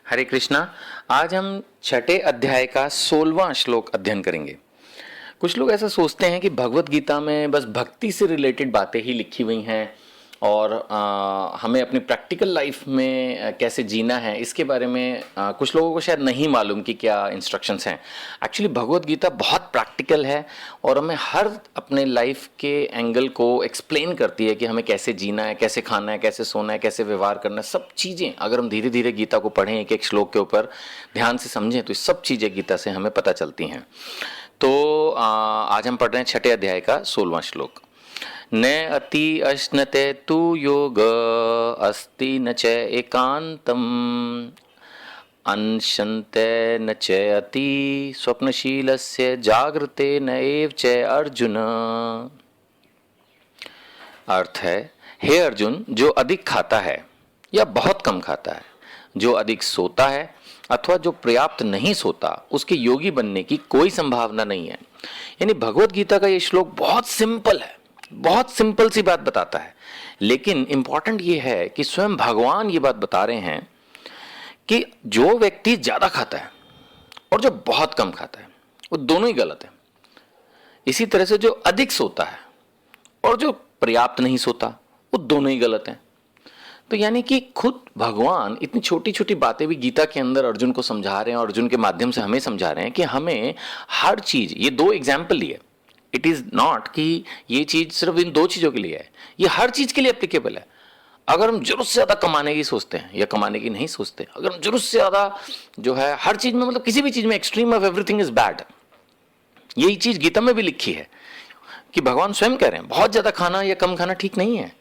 हरे कृष्णा। आज हम छठे अध्याय का 16वां श्लोक अध्ययन करेंगे। कुछ लोग ऐसा सोचते हैं कि भगवत गीता में बस भक्ति से रिलेटेड बातें ही लिखी हुई हैं और हमें अपनी प्रैक्टिकल लाइफ में कैसे जीना है इसके बारे में कुछ लोगों को शायद नहीं मालूम कि क्या इंस्ट्रक्शंस हैं। एक्चुअली भगवत गीता बहुत प्रैक्टिकल है और हमें हर अपने लाइफ के एंगल को एक्सप्लेन करती है कि हमें कैसे जीना है, कैसे खाना है, कैसे सोना है, कैसे व्यवहार करना है। सब चीज़ें अगर हम धीरे धीरे गीता को पढ़ें, एक एक श्लोक के ऊपर ध्यान से समझें तो ये सब चीज़ें गीता से हमें पता चलती हैं। तो आज हम पढ़ रहे हैं छठे अध्याय का 16वां श्लोक। न अति अश्नते तु योग अस्ति न च एकांतम अनशन्ते न च अति स्वप्नशीलस्य जागृते न एव च अर्जुन। अर्थ है, हे अर्जुन, जो अधिक खाता है या बहुत कम खाता है, जो अधिक सोता है अथवा जो पर्याप्त नहीं सोता, उसके योगी बनने की कोई संभावना नहीं है। यानी भगवत गीता का ये श्लोक बहुत सिंपल है, बहुत सिंपल सी बात बताता है, लेकिन इंपॉर्टेंट ये है कि स्वयं भगवान ये बात बता रहे हैं कि जो व्यक्ति ज्यादा खाता है और जो बहुत कम खाता है वो दोनों ही गलत है। इसी तरह से जो अधिक सोता है और जो पर्याप्त नहीं सोता वो दोनों ही गलत हैं। तो यानी कि खुद भगवान इतनी छोटी छोटी बातें भी गीता के अंदर अर्जुन को समझा रहे हैं और अर्जुन के माध्यम से हमें समझा रहे हैं कि हमें हर चीज, ये दो एग्जाम्पल लिए, इट इज नॉट कि ये चीज सिर्फ इन दो चीजों के लिए है, ये हर चीज के लिए एप्लीकेबल है। अगर हम जरूरत से ज्यादा कमाने की सोचते हैं या कमाने की नहीं सोचते, अगर हम जरूरत से ज्यादा जो है हर चीज में, मतलब किसी भी चीज में extreme of everything is bad, यही चीज गीता में भी लिखी है कि भगवान स्वयं कह रहे हैं बहुत ज्यादा खाना या कम खाना ठीक नहीं है,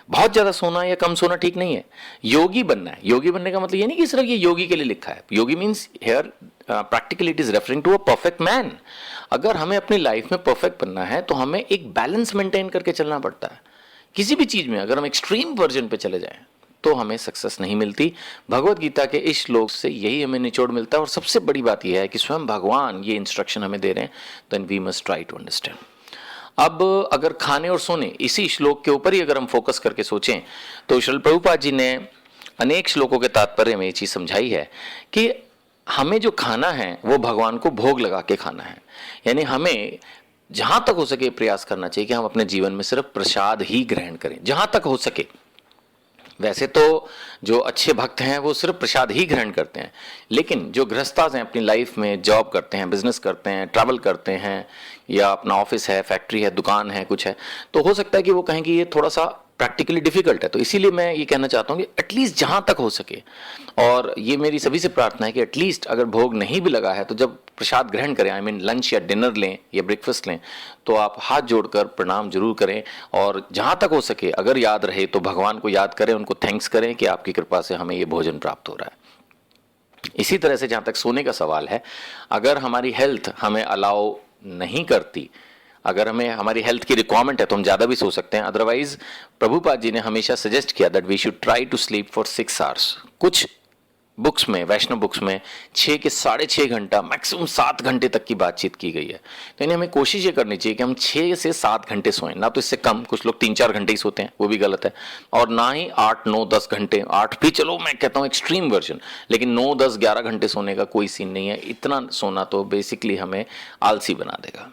बहुत ज्यादा सोना या कम सोना ठीक नहीं है। योगी बनना है, योगी बनने का मतलब ये नहीं कि सिर्फ ये योगी के लिए लिखा है। योगी means here practically it is referring to a perfect man. अगर हमें अपनी लाइफ में परफेक्ट बनना है तो हमें एक बैलेंस मेंटेन करके चलना पड़ता है। किसी भी चीज में अगर हम एक्सट्रीम वर्जन पे चले जाएं तो हमें सक्सेस नहीं मिलती। भगवत गीता के इस श्लोक से यही हमें निचोड़ मिलता है और सबसे बड़ी बात यह है कि स्वयं भगवान ये इंस्ट्रक्शन हमें दे रहे हैं, then we must try to understand. अब अगर खाने और सोने, इसी श्लोक के ऊपर ही अगर हम फोकस करके सोचें तो श्रील प्रभुपाद जी ने अनेक श्लोकों के तात्पर्य में ये चीज समझाई है कि हमें जो खाना है वो भगवान को भोग लगा के खाना है। यानी हमें जहां तक हो सके प्रयास करना चाहिए कि हम अपने जीवन में सिर्फ प्रसाद ही ग्रहण करें, जहां तक हो सके। वैसे तो जो अच्छे भक्त हैं वो सिर्फ प्रसाद ही ग्रहण करते हैं, लेकिन जो गृहस्थास हैं, अपनी लाइफ में जॉब करते हैं, बिजनेस करते हैं, ट्रैवल करते हैं, या अपना ऑफिस है, फैक्ट्री है, दुकान है, कुछ है, तो हो सकता है कि वो कहें कि ये थोड़ा सा प्रैक्टिकली डिफिकल्ट है। तो इसीलिए मैं ये कहना चाहता हूँ कि एटलीस्ट जहाँ तक हो सके, और ये मेरी सभी से प्रार्थना है कि एटलीस्ट अगर भोग नहीं भी लगा है तो जब प्रसाद ग्रहण करें, आई मीन लंच या डिनर लें या ब्रेकफास्ट लें, तो आप हाथ जोड़कर प्रणाम जरूर करें। और जहाँ तक हो सके अगर याद रहे तो भगवान को याद करें, उनको थैंक्स करें कि आपकी कृपा से हमें ये भोजन प्राप्त हो रहा है। इसी तरह से जहाँ तक सोने का सवाल है, अगर हमारी हेल्थ हमें अलाउ नहीं करती, अगर हमें हमारी हेल्थ की रिक्वायरमेंट है तो हम ज़्यादा भी सो सकते हैं। अदरवाइज प्रभुपाद जी ने हमेशा सजेस्ट किया that we should try to sleep for 6 hours. कुछ बुक्स में, वैष्णव बुक्स में 6 के 6.5 घंटा, मैक्सिमम 7 घंटे तक की बातचीत की गई है। तो इन्हें हमें कोशिश ये करनी चाहिए कि हम 6 से 7 घंटे सोएं, ना तो इससे कम। कुछ लोग 3-4 घंटे ही सोते हैं, वो भी गलत है। और ना ही 8, 9, 10 घंटे। 8 भी चलो मैं कहता हूँ एक्सट्रीम वर्जन, लेकिन 9, 10, 11 घंटे सोने का कोई सीन नहीं है। इतना सोना तो बेसिकली हमें आलसी बना देगा।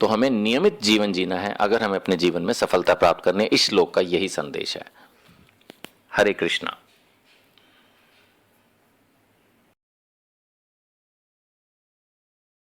तो हमें नियमित जीवन जीना है अगर हमें अपने जीवन में सफलता प्राप्त करनी है। इस श्लोक का यही संदेश है। हरे कृष्णा।